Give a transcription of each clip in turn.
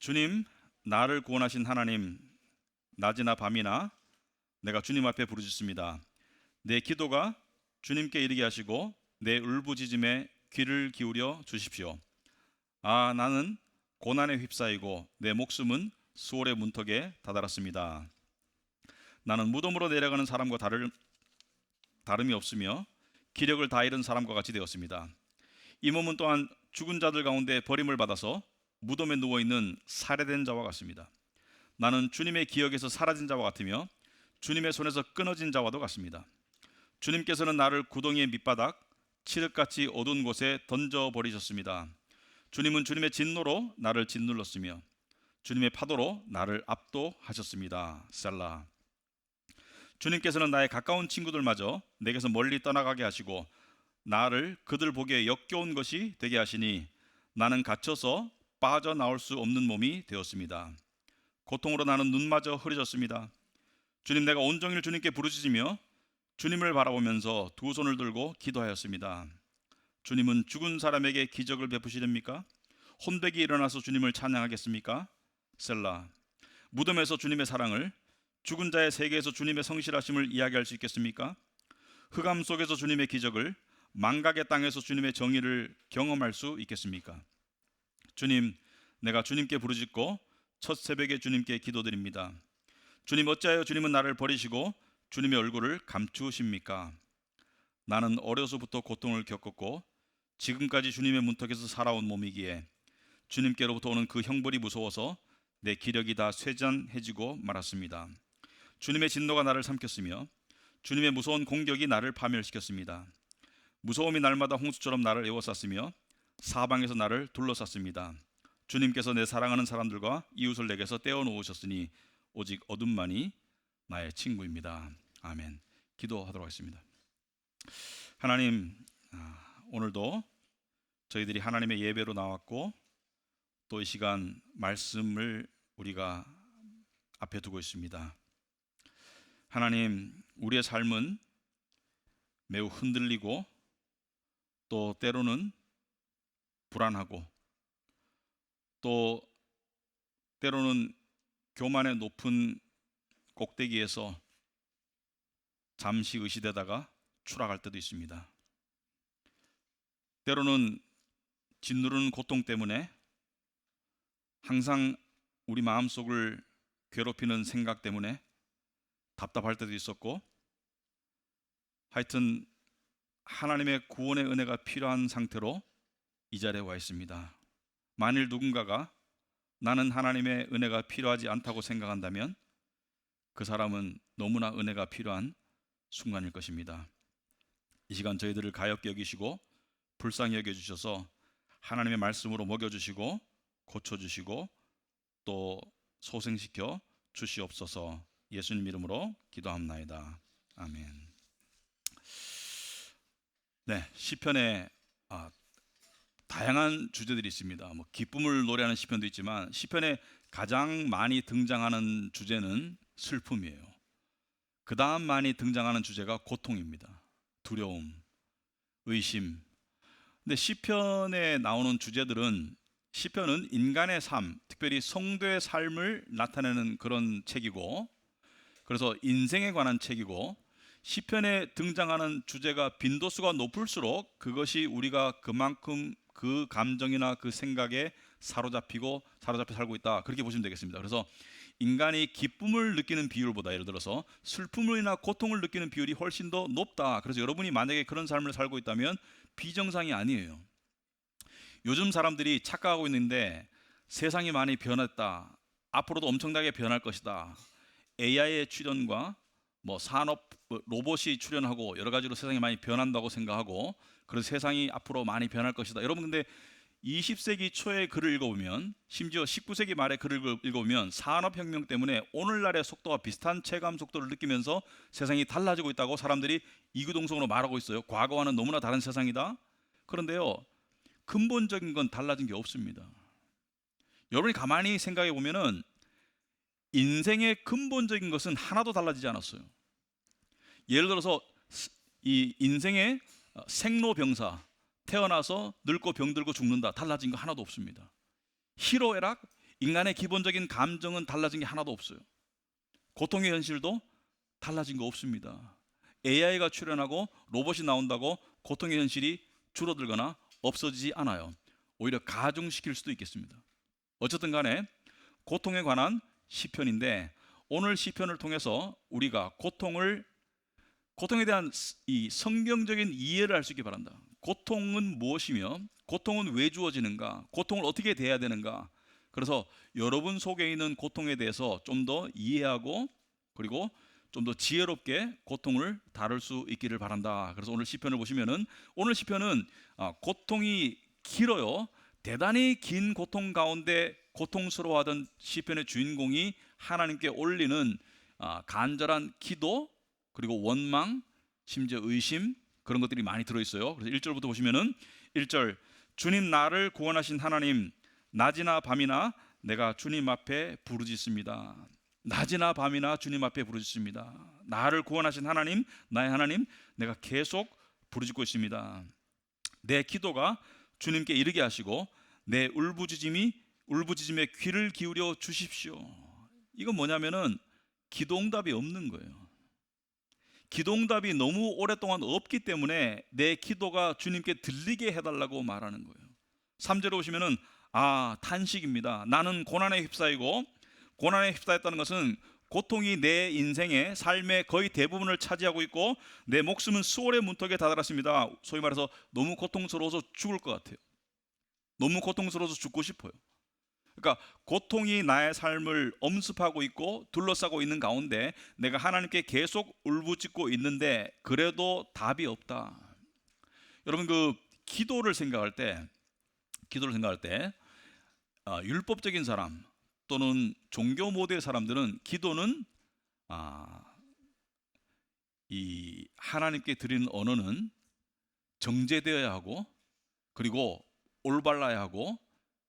주님, 나를 구원하신 하나님, 낮이나 밤이나 내가 주님 앞에 부르짖습니다. 내 기도가 주님께 이르게 하시고 내 울부짖음에 귀를 기울여 주십시오. 나는 고난에 휩싸이고 내 목숨은 수월의 문턱에 다다랐습니다. 나는 무덤으로 내려가는 사람과 다름이 없으며 기력을 다 잃은 사람과 같이 되었습니다. 이 몸은 또한 죽은 자들 가운데 버림을 받아서 무덤에 누워있는 살해된 자와 같습니다. 나는 주님의 기억에서 사라진 자와 같으며 주님의 손에서 끊어진 자와도 같습니다. 주님께서는 나를 구덩이의 밑바닥 칠흑같이 어두운 곳에 던져버리셨습니다. 주님은 주님의 진노로 나를 짓눌렀으며 주님의 파도로 나를 압도하셨습니다. 셀라. 주님께서는 나의 가까운 친구들마저 내게서 멀리 떠나가게 하시고 나를 그들 보기에 역겨운 것이 되게 하시니 나는 갇혀서 빠져나올 수 없는 몸이 되었습니다. 고통으로 나는 눈마저 흐려졌습니다. 주님, 내가 온종일 주님께 부르짖으며 주님을 바라보면서 두 손을 들고 기도하였습니다. 주님은 죽은 사람에게 기적을 베푸시렵니까? 혼백이 일어나서 주님을 찬양하겠습니까? 셀라. 무덤에서 주님의 사랑을, 죽은 자의 세계에서 주님의 성실하심을 이야기할 수 있겠습니까? 흑암 속에서 주님의 기적을, 망각의 땅에서 주님의 정의를 경험할 수 있겠습니까? 주님, 내가 주님께 부르짖고 첫 새벽에 주님께 기도드립니다. 주님, 어찌하여 주님은 나를 버리시고 주님의 얼굴을 감추십니까? 나는 어려서부터 고통을 겪었고 지금까지 주님의 문턱에서 살아온 몸이기에 주님께로부터 오는 그 형벌이 무서워서 내 기력이 다 쇠잔해지고 말았습니다. 주님의 진노가 나를 삼켰으며 주님의 무서운 공격이 나를 파멸시켰습니다. 무서움이 날마다 홍수처럼 나를 에워쌌으며 사방에서 나를 둘러쌌습니다. 주님께서 내 사랑하는 사람들과 이웃을 내게서 떼어놓으셨으니 오직 어둠만이 나의 친구입니다. 아멘. 기도하도록 하겠습니다. 하나님, 오늘도 저희들이 하나님의 예배로 나왔고 또 이 시간 말씀을 우리가 앞에 두고 있습니다. 하나님, 우리의 삶은 매우 흔들리고 또 때로는 불안하고 또 때로는 교만의 높은 꼭대기에서 잠시 의시되다가 추락할 때도 있습니다. 때로는 짓누르는 고통 때문에 항상 우리 마음속을 괴롭히는 생각 때문에 답답할 때도 있었고, 하여튼 하나님의 구원의 은혜가 필요한 상태로 이 자리에 와 있습니다. 만일 누군가가 나는 하나님의 은혜가 필요하지 않다고 생각한다면 그 사람은 너무나 은혜가 필요한 순간일 것입니다. 이 시간 저희들을 가엾게 여기시고 불쌍히 여겨주셔서 하나님의 말씀으로 먹여주시고 고쳐주시고 또 소생시켜 주시옵소서. 예수님 이름으로 기도합나이다. 아멘. 네, 시편에 다양한 주제들이 있습니다. 기쁨을 노래하는 시편도 있지만 시편에 가장 많이 등장하는 주제는 슬픔이에요. 그 다음 많이 등장하는 주제가 고통입니다. 두려움, 의심. 근데 시편에 나오는 주제들은, 시편은 인간의 삶, 특별히 성도의 삶을 나타내는 그런 책이고, 그래서 인생에 관한 책이고, 시편에 등장하는 주제가 빈도수가 높을수록 그것이 우리가 그만큼 그 감정이나 그 생각에 사로잡혀 살고 있다, 그렇게 보시면 되겠습니다. 그래서 인간이 기쁨을 느끼는 비율보다, 예를 들어서 슬픔이나 고통을 느끼는 비율이 훨씬 더 높다. 그래서 여러분이 만약에 그런 삶을 살고 있다면 비정상이 아니에요. 요즘 사람들이 착각하고 있는데 세상이 많이 변했다, 앞으로도 엄청나게 변할 것이다, AI의 출현과 산업 로봇이 출현하고 여러 가지로 세상이 많이 변한다고 생각하고, 그래서 세상이 앞으로 많이 변할 것이다. 여러분, 근데 20세기 초의 글을 읽어보면, 심지어 19세기 말의 글을 읽어보면 산업혁명 때문에 오늘날의 속도와 비슷한 체감 속도를 느끼면서 세상이 달라지고 있다고 사람들이 이구동성으로 말하고 있어요. 과거와는 너무나 다른 세상이다. 그런데요, 근본적인 건 달라진 게 없습니다. 여러분이 가만히 생각해 보면은 인생의 근본적인 것은 하나도 달라지지 않았어요. 예를 들어서 이 인생의 생로병사, 태어나서 늙고 병들고 죽는다, 달라진 거 하나도 없습니다. 희로애락, 인간의 기본적인 감정은 달라진 게 하나도 없어요. 고통의 현실도 달라진 거 없습니다. AI가 출현하고 로봇이 나온다고 고통의 현실이 줄어들거나 없어지지 않아요. 오히려 가중시킬 수도 있겠습니다. 어쨌든 간에 고통에 관한 시편인데, 오늘 시편을 통해서 우리가 고통에 대한 이 성경적인 이해를 할 수 있기 바란다. 고통은 무엇이며 고통은 왜 주어지는가, 고통을 어떻게 대해야 되는가. 그래서 여러분 속에 있는 고통에 대해서 좀 더 이해하고, 그리고 좀 더 지혜롭게 고통을 다룰 수 있기를 바란다. 그래서 오늘 시편을 보시면은, 오늘 시편은 고통이 길어요. 대단히 긴 고통 가운데 고통스러워하던 시편의 주인공이 하나님께 올리는 간절한 기도, 그리고 원망, 심지어 의심, 그런 것들이 많이 들어있어요. 그래서 1절부터 보시면은, 1절, 주님 나를 구원하신 하나님, 낮이나 밤이나 내가 주님 앞에 부르짖습니다. 낮이나 밤이나 주님 앞에 부르짖습니다. 나를 구원하신 하나님, 나의 하나님, 내가 계속 부르짖고 있습니다. 내 기도가 주님께 이르게 하시고 내 울부짖음에 귀를 기울여 주십시오. 이건 뭐냐면은 기도응답이 없는 거예요. 기도응답이 너무 오랫동안 없기 때문에 내 기도가 주님께 들리게 해달라고 말하는 거예요. 3절에 오시면은 탄식입니다. 나는 고난에 휩싸이고, 고난에 휩싸였다는 것은 고통이 내 인생의 삶의 거의 대부분을 차지하고 있고 내 목숨은 수월의 문턱에 다다랐습니다. 소위 말해서 너무 고통스러워서 죽을 것 같아요. 너무 고통스러워서 죽고 싶어요. 그러니까 고통이 나의 삶을 엄습하고 있고 둘러싸고 있는 가운데 내가 하나님께 계속 울부짖고 있는데 그래도 답이 없다. 여러분, 기도를 생각할 때 율법적인 사람 또는 종교 모드의 사람들은 기도는 이 하나님께 드리는 언어는 정제되어야 하고, 그리고 올바라야 하고,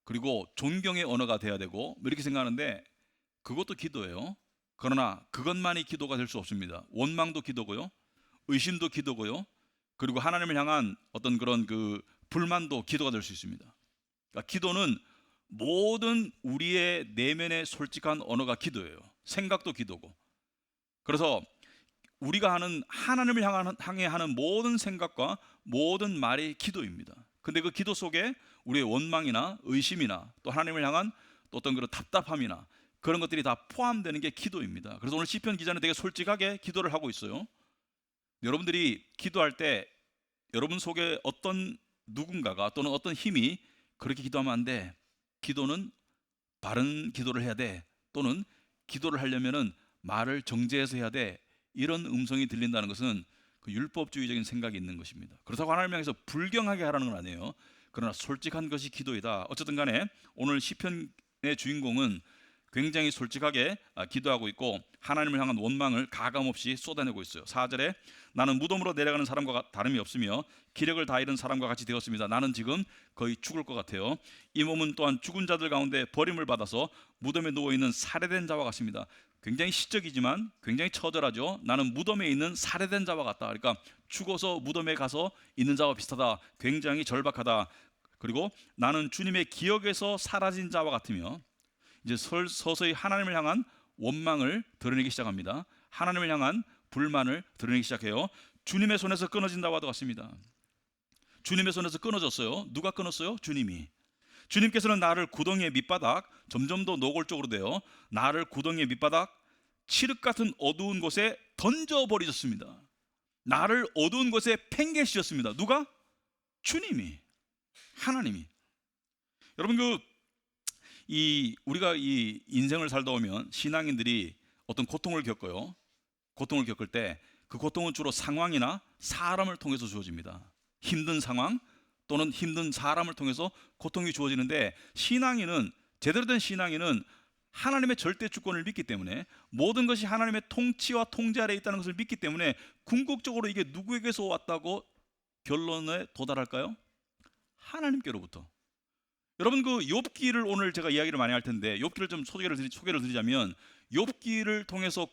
그리고 존경의 언어가 돼야 되고, 이렇게 생각하는데 그것도 기도예요. 그러나 그것만이 기도가 될 수 없습니다. 원망도 기도고요, 의심도 기도고요, 그리고 하나님을 향한 어떤 그런 불만도 기도가 될 수 있습니다. 그러니까 기도는 모든 우리의 내면의 솔직한 언어가 기도예요. 생각도 기도고. 그래서 우리가 하는 하나님을 향해 하는 모든 생각과 모든 말이 기도입니다. 근데 그 기도 속에 우리의 원망이나 의심이나 또 하나님을 향한 또 어떤 그런 답답함이나 그런 것들이 다 포함되는 게 기도입니다. 그래서 오늘 시편 기자는 되게 솔직하게 기도를 하고 있어요. 여러분들이 기도할 때 여러분 속에 어떤 누군가가 또는 어떤 힘이 그렇게 기도하면 안 돼, 기도는 바른 기도를 해야 돼, 또는 기도를 하려면은 말을 정제해서 해야 돼, 이런 음성이 들린다는 것은 율법주의적인 생각이 있는 것입니다. 그렇다고 하나님을 향해서 불경하게 하라는 건 아니에요. 그러나 솔직한 것이 기도이다. 어쨌든 간에 오늘 시편의 주인공은 굉장히 솔직하게 기도하고 있고 하나님을 향한 원망을 가감없이 쏟아내고 있어요. 4절에 나는 무덤으로 내려가는 사람과 다름이 없으며 기력을 다 잃은 사람과 같이 되었습니다. 나는 지금 거의 죽을 것 같아요. 이 몸은 또한 죽은 자들 가운데 버림을 받아서 무덤에 누워있는 살해된 자와 같습니다. 굉장히 시적이지만 굉장히 처절하죠. 나는 무덤에 있는 살해된 자와 같다. 그러니까 죽어서 무덤에 가서 있는 자와 비슷하다. 굉장히 절박하다. 그리고 나는 주님의 기억에서 사라진 자와 같으며, 이제 서서히 하나님을 향한 원망을 드러내기 시작합니다. 하나님을 향한 불만을 드러내기 시작해요. 주님의 손에서 끊어진 자와 같습니다. 주님의 손에서 끊어졌어요. 누가 끊었어요? 주님이. 주님께서는 나를 구덩이의 밑바닥, 점점 더 노골적으로 돼요. 나를 구덩이의 밑바닥, 칠흑 같은 어두운 곳에 던져버리셨습니다. 나를 어두운 곳에 팽개시셨습니다. 누가? 주님이, 하나님이. 여러분, 우리가 이 인생을 살다 보면 신앙인들이 어떤 고통을 겪어요. 고통을 겪을 때 그 고통은 주로 상황이나 사람을 통해서 주어집니다. 힘든 상황 또는 힘든 사람을 통해서 고통이 주어지는데, 제대로 된 신앙인은 하나님의 절대 주권을 믿기 때문에, 모든 것이 하나님의 통치와 통제 아래에 있다는 것을 믿기 때문에 궁극적으로 이게 누구에게서 왔다고 결론에 도달할까요? 하나님께로부터. 여러분, 욥기를 오늘 제가 이야기를 많이 할 텐데 욥기를 좀 소개를 드리자면, 욥기를 통해서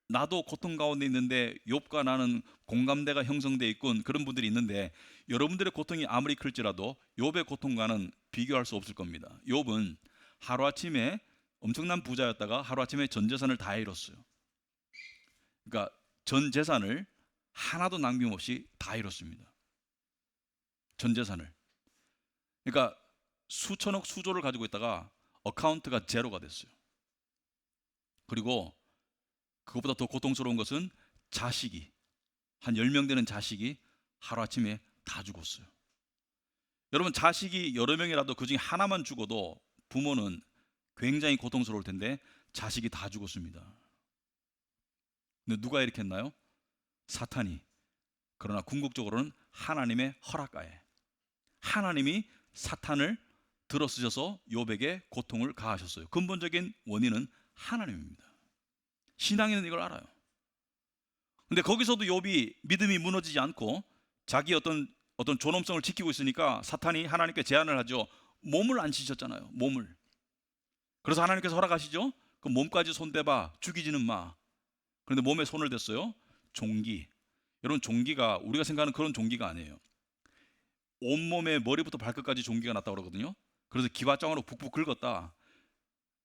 나도 고통 가운데 있는데 욥과 나는 공감대가 형성되어 있군, 그런 분들이 있는데 여러분들의 고통이 아무리 클지라도 욥의 고통과는 비교할 수 없을 겁니다. 욥은 하루아침에 엄청난 부자였다가 하루아침에 전 재산을 다 잃었어요. 그러니까 전 재산을 하나도 남김없이 다 잃었습니다. 전 재산을. 그러니까 수천억 수조를 가지고 있다가 어카운트가 제로가 됐어요. 그리고 그것보다 더 고통스러운 것은 자식이, 한 10명 되는 자식이 하루아침에 다 죽었어요. 여러분, 자식이 여러 명이라도 그중에 하나만 죽어도 부모는 굉장히 고통스러울 텐데 자식이 다 죽었습니다. 근데 누가 이렇게 했나요? 사탄이. 그러나 궁극적으로는 하나님의 허락가에 하나님이 사탄을 들어쓰셔서 욥에게 고통을 가하셨어요. 근본적인 원인은 하나님입니다. 신앙인은 이걸 알아요. 근데 거기서도 욥이 믿음이 무너지지 않고 자기 어떤 존엄성을 지키고 있으니까 사탄이 하나님께 제안을 하죠. 몸을 안 치셨잖아요. 몸을. 그래서 하나님께서 허락하시죠. 그 몸까지 손대봐, 죽이지는 마. 그런데 몸에 손을 댔어요. 종기. 여러분, 종기가 우리가 생각하는 그런 종기가 아니에요. 온몸에 머리부터 발끝까지 종기가 났다고 그러거든요. 그래서 기와장으로 북북 긁었다.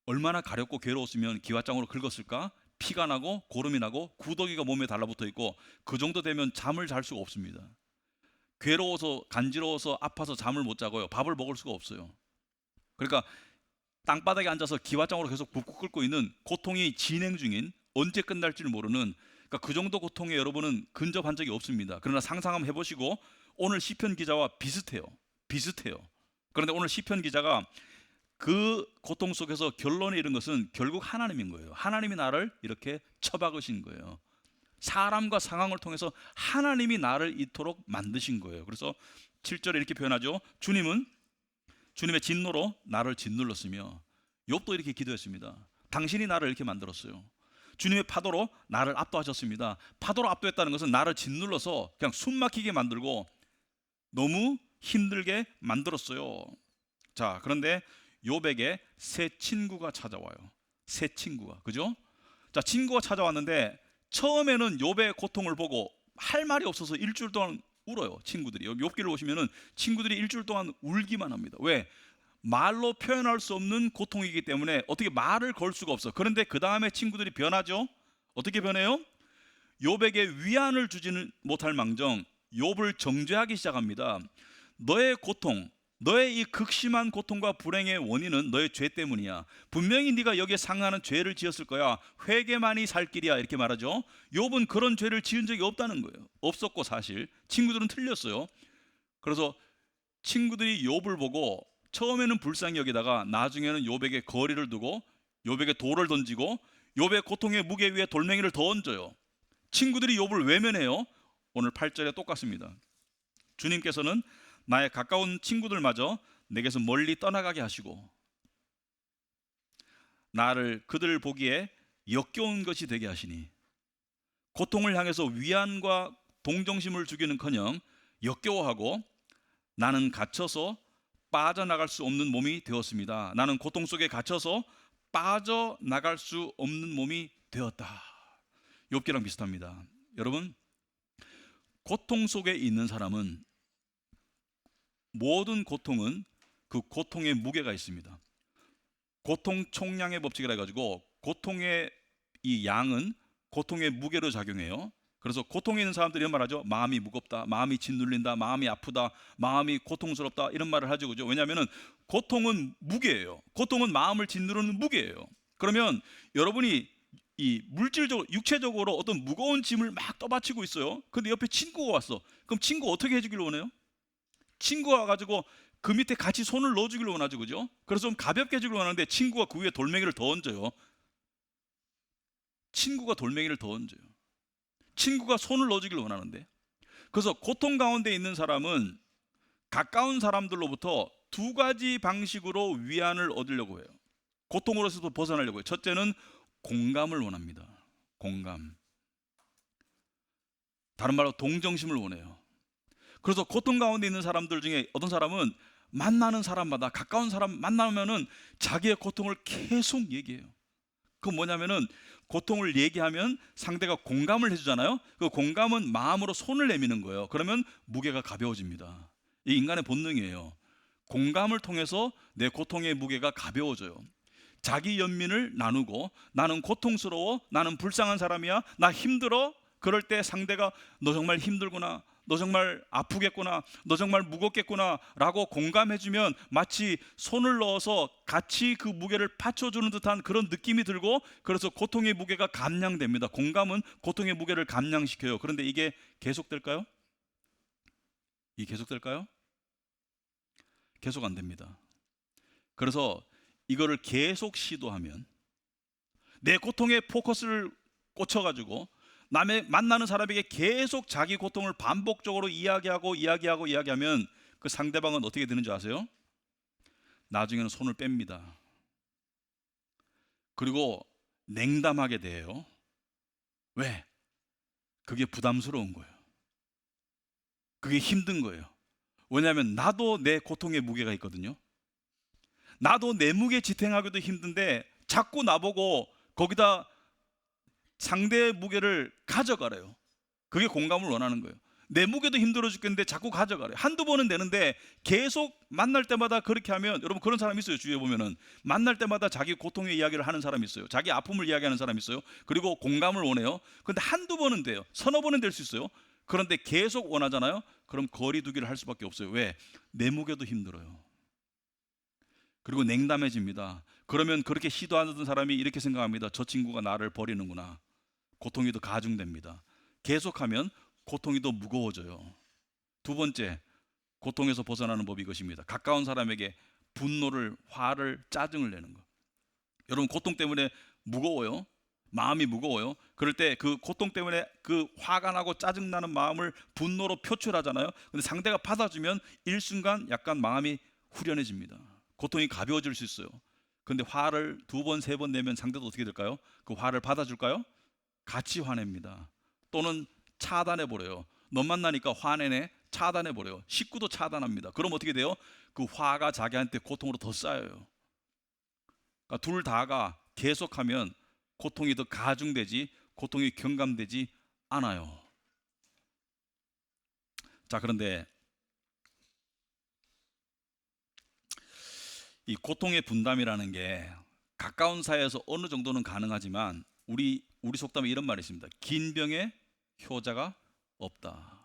얼마나 가렵고 괴로웠으면 기와장으로 긁었을까? 피가 나고 고름이 나고 구더기가 몸에 달라붙어 있고, 그 정도 되면 잠을 잘 수가 없습니다. 괴로워서, 간지러워서, 아파서 잠을 못 자고요. 밥을 먹을 수가 없어요. 그러니까 땅바닥에 앉아서 기와장으로 계속 북북 끓고 있는, 고통이 진행 중인, 언제 끝날지를 모르는, 그러니까 그 정도 고통에 여러분은 근접한 적이 없습니다. 그러나 상상 한번 해보시고, 오늘 시편 기자와 비슷해요. 그런데 오늘 시편 기자가 그 고통 속에서 결론에 이른 것은 결국 하나님인 거예요. 하나님이 나를 이렇게 처박으신 거예요. 사람과 상황을 통해서 하나님이 나를 이토록 만드신 거예요. 그래서 7절에 이렇게 표현하죠. 주님은 주님의 진노로 나를 짓눌렀으며, 욥도 이렇게 기도했습니다. 당신이 나를 이렇게 만들었어요. 주님의 파도로 나를 압도하셨습니다. 파도로 압도했다는 것은 나를 짓눌러서 그냥 숨막히게 만들고 너무 힘들게 만들었어요. 자, 그런데 욥에게 새 친구가 찾아와요. 새 친구가, 그죠? 자, 친구가 찾아왔는데 처음에는 욥의 고통을 보고 할 말이 없어서 일주일 동안 울어요. 친구들이. 욥기를 보시면은 친구들이 일주일 동안 울기만 합니다. 왜? 말로 표현할 수 없는 고통이기 때문에 어떻게 말을 걸 수가 없어. 그런데 그 다음에 친구들이 변하죠. 어떻게 변해요? 욥에게 위안을 주지는 못할 망정 욥을 정죄하기 시작합니다. 너의 고통, 너의 이 극심한 고통과 불행의 원인은 너의 죄 때문이야. 분명히 네가 여기에 상하는 죄를 지었을 거야. 회개만이 살 길이야. 이렇게 말하죠. 욥은 그런 죄를 지은 적이 없다는 거예요. 없었고, 사실 친구들은 틀렸어요. 그래서 친구들이 욥을 보고 처음에는 불쌍히 여기다가 나중에는 욥에게 거리를 두고 욥에게 돌을 던지고 욥의 고통의 무게 위에 돌멩이를 더 얹어요. 친구들이 욥을 외면해요. 오늘 8절에 똑같습니다. 주님께서는 나의 가까운 친구들마저 내게서 멀리 떠나가게 하시고 나를 그들 보기에 역겨운 것이 되게 하시니, 고통을 향해서 위안과 동정심을 주기는커녕 역겨워하고 나는 갇혀서 빠져나갈 수 없는 몸이 되었습니다. 나는 고통 속에 갇혀서 빠져나갈 수 없는 몸이 되었다. 욥기랑 비슷합니다. 여러분, 고통 속에 있는 사람은 모든 고통은 그 고통의 무게가 있습니다. 고통 총량의 법칙이라 해가지고 고통의 이 양은 고통의 무게로 작용해요. 그래서 고통에 있는 사람들이 이런 말 하죠. 마음이 무겁다, 마음이 짓눌린다, 마음이 아프다, 마음이 고통스럽다, 이런 말을 하죠. 그죠? 왜냐하면 고통은 무게예요. 고통은 마음을 짓누르는 무게예요. 그러면 여러분이 이 물질적으로, 육체적으로 어떤 무거운 짐을 막 떠받치고 있어요. 근데 옆에 친구가 왔어. 그럼 친구 어떻게 해주길 원해요? 친구가 와가지고 그 밑에 같이 손을 넣어주길 원하죠. 그죠? 그래서 좀 가볍게 해주길 원하는데 친구가 그 위에 돌멩이를 더 얹어요. 친구가 돌멩이를 더 얹어요. 친구가 손을 넣어주길 원하는데. 그래서 고통 가운데 있는 사람은 가까운 사람들로부터 두 가지 방식으로 위안을 얻으려고 해요. 고통으로서도 벗어나려고 해요. 첫째는 공감을 원합니다. 공감. 다른 말로 동정심을 원해요. 그래서 고통 가운데 있는 사람들 중에 어떤 사람은 만나는 사람마다, 가까운 사람 만나면은 자기의 고통을 계속 얘기해요. 그건 뭐냐면은 고통을 얘기하면 상대가 공감을 해주잖아요. 그 공감은 마음으로 손을 내미는 거예요. 그러면 무게가 가벼워집니다. 이 인간의 본능이에요. 공감을 통해서 내 고통의 무게가 가벼워져요. 자기 연민을 나누고 나는 고통스러워, 나는 불쌍한 사람이야, 나 힘들어. 그럴 때 상대가 너 정말 힘들구나, 너 정말 아프겠구나, 너 정말 무겁겠구나 라고 공감해주면 마치 손을 넣어서 같이 그 무게를 받쳐주는 듯한 그런 느낌이 들고, 그래서 고통의 무게가 감량됩니다. 공감은 고통의 무게를 감량시켜요. 그런데 이게 계속될까요? 계속 안 됩니다. 그래서 이거를 계속 시도하면 내 고통에 포커스를 꽂혀가지고 남의 만나는 사람에게 계속 자기 고통을 반복적으로 이야기하면 그 상대방은 어떻게 되는 줄 아세요? 나중에는 손을 뺍니다. 그리고 냉담하게 돼요. 왜? 그게 부담스러운 거예요. 그게 힘든 거예요. 왜냐하면 나도 내 고통의 무게가 있거든요. 나도 내 무게 지탱하기도 힘든데 자꾸 나보고 거기다 상대의 무게를 가져가래요. 그게 공감을 원하는 거예요. 내 무게도 힘들어 죽겠는데 자꾸 가져가래요. 한두 번은 되는데 계속 만날 때마다 그렇게 하면, 여러분 그런 사람 있어요. 주위에 보면은 만날 때마다 자기 고통의 이야기를 하는 사람이 있어요. 자기 아픔을 이야기하는 사람이 있어요. 그리고 공감을 원해요. 그런데 한두 번은 돼요. 서너 번은 될 수 있어요. 그런데 계속 원하잖아요. 그럼 거리 두기를 할 수밖에 없어요. 왜? 내 무게도 힘들어요. 그리고 냉담해집니다. 그러면 그렇게 시도하던 사람이 이렇게 생각합니다. 저 친구가 나를 버리는구나. 고통이 더 가중됩니다. 계속하면 고통이 더 무거워져요. 두 번째, 고통에서 벗어나는 법이 이것입니다. 가까운 사람에게 분노를, 화를, 짜증을 내는 것. 여러분 고통 때문에 무거워요. 마음이 무거워요. 그럴 때 그 고통 때문에 그 화가 나고 짜증나는 마음을 분노로 표출하잖아요. 근데 상대가 받아주면 일순간 약간 마음이 후련해집니다. 고통이 가벼워질 수 있어요. 그런데 화를 두 번, 세 번 내면 상대도 어떻게 될까요? 그 화를 받아줄까요? 같이 화냅니다. 또는 차단해버려요. 너 만나니까 화내네? 차단해버려요. 식구도 차단합니다. 그럼 어떻게 돼요? 그 화가 자기한테 고통으로 더 쌓여요. 그러니까 둘 다가 계속하면 고통이 더 가중되지, 고통이 경감되지 않아요. 자, 그런데 이 고통의 분담이라는 게 가까운 사이에서 어느 정도는 가능하지만 우리 속담에 이런 말이 있습니다. 긴 병에 효자가 없다.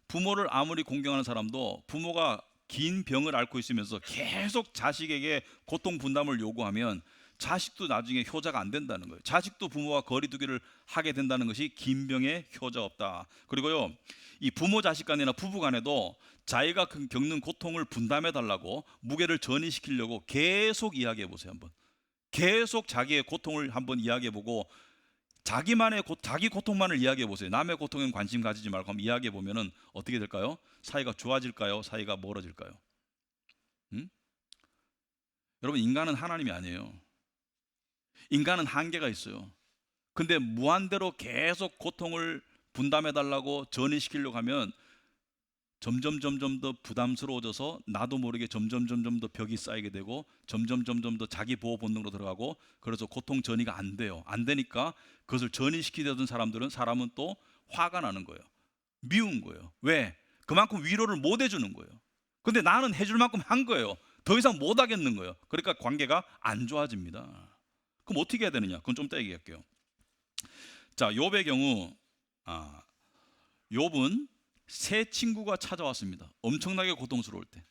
부모를 아무리 공경하는 사람도 부모가 긴 병을 앓고 있으면서 계속 자식에게 고통 분담을 요구하면 자식도 나중에 효자가 안 된다는 거예요. 자식도 부모와 거리두기를 하게 된다는 것이 긴 병에 효자 없다. 그리고요, 이 부모 자식 간이나 부부 간에도 자기가 겪는 고통을 분담해 달라고 무게를 전이시키려고 계속 이야기해 보세요. 한번 계속 자기의 고통을 한번 이야기해 보고 자기 고통만을 이야기해 보세요. 남의 고통엔 관심 가지지 말고 한번 이야기해 보면은 어떻게 될까요? 사이가 좋아질까요? 사이가 멀어질까요? 여러분 인간은 하나님이 아니에요. 인간은 한계가 있어요. 근데 무한대로 계속 고통을 분담해 달라고 전이시키려고 하면 점점 더 부담스러워져서 나도 모르게 점점 더 벽이 쌓이게 되고 점점 더 자기 보호 본능으로 들어가고, 그래서 고통 전이가 안 돼요. 안 되니까 그것을 전이시키려던 사람은 또 화가 나는 거예요. 미운 거예요. 왜? 그만큼 위로를 못 해주는 거예요. 근데 나는 해줄 만큼 한 거예요. 더 이상 못 하겠는 거예요. 그러니까 관계가 안 좋아집니다. 그럼 어떻게 해야 되느냐? 그건 좀 이따 얘기할게요. 자, 욥의 경우 욥은 새 친구가 찾아왔습니다. 엄청나게 고통스러울 때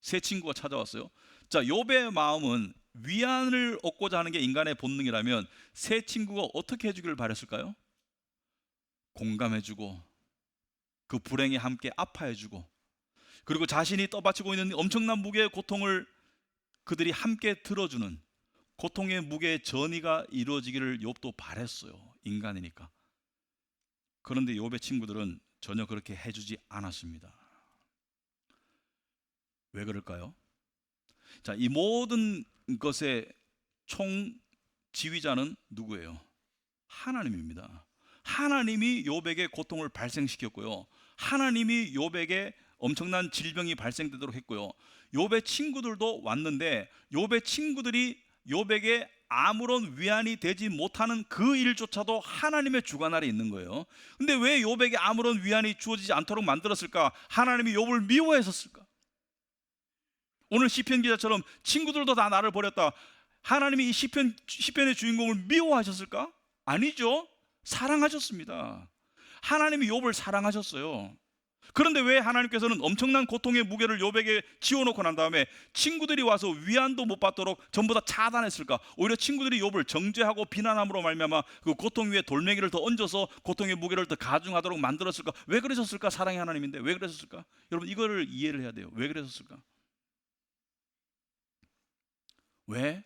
새 친구가 찾아왔어요. 자, 욥의 마음은 위안을 얻고자 하는 게 인간의 본능이라면 새 친구가 어떻게 해주기를 바랬을까요? 공감해주고 그 불행에 함께 아파해주고, 그리고 자신이 떠받치고 있는 엄청난 무게의 고통을 그들이 함께 들어주는 고통의 무게의 전이가 이루어지기를 욥도 바랬어요. 인간이니까. 그런데 욥의 친구들은 전혀 그렇게 해주지 않았습니다. 왜 그럴까요? 자, 이 모든 것의 총 지휘자는 누구예요? 하나님입니다. 하나님이 욥에게 고통을 발생시켰고요. 하나님이 욥에게 엄청난 질병이 발생되도록 했고요. 욥의 친구들도 왔는데 욥의 친구들이 욥에게 아무런 위안이 되지 못하는 그 일조차도 하나님의 주관 아래 있는 거예요. 근데 왜 욥에게 아무런 위안이 주어지지 않도록 만들었을까? 하나님이 욥을 미워했었을까? 오늘 시편 기자처럼 친구들도 다 나를 버렸다. 하나님이 이 시편의 주인공을 미워하셨을까? 아니죠. 사랑하셨습니다. 하나님이 욥을 사랑하셨어요. 그런데 왜 하나님께서는 엄청난 고통의 무게를 욥에게 지워놓고 난 다음에 친구들이 와서 위안도 못 받도록 전부 다 차단했을까? 오히려 친구들이 욥을 정죄하고 비난함으로 말미암아 그 고통 위에 돌멩이를 더 얹어서 고통의 무게를 더 가중하도록 만들었을까? 왜 그러셨을까? 사랑의 하나님인데 왜 그러셨을까? 여러분, 이거를 이해를 해야 돼요. 왜 그러셨을까? 왜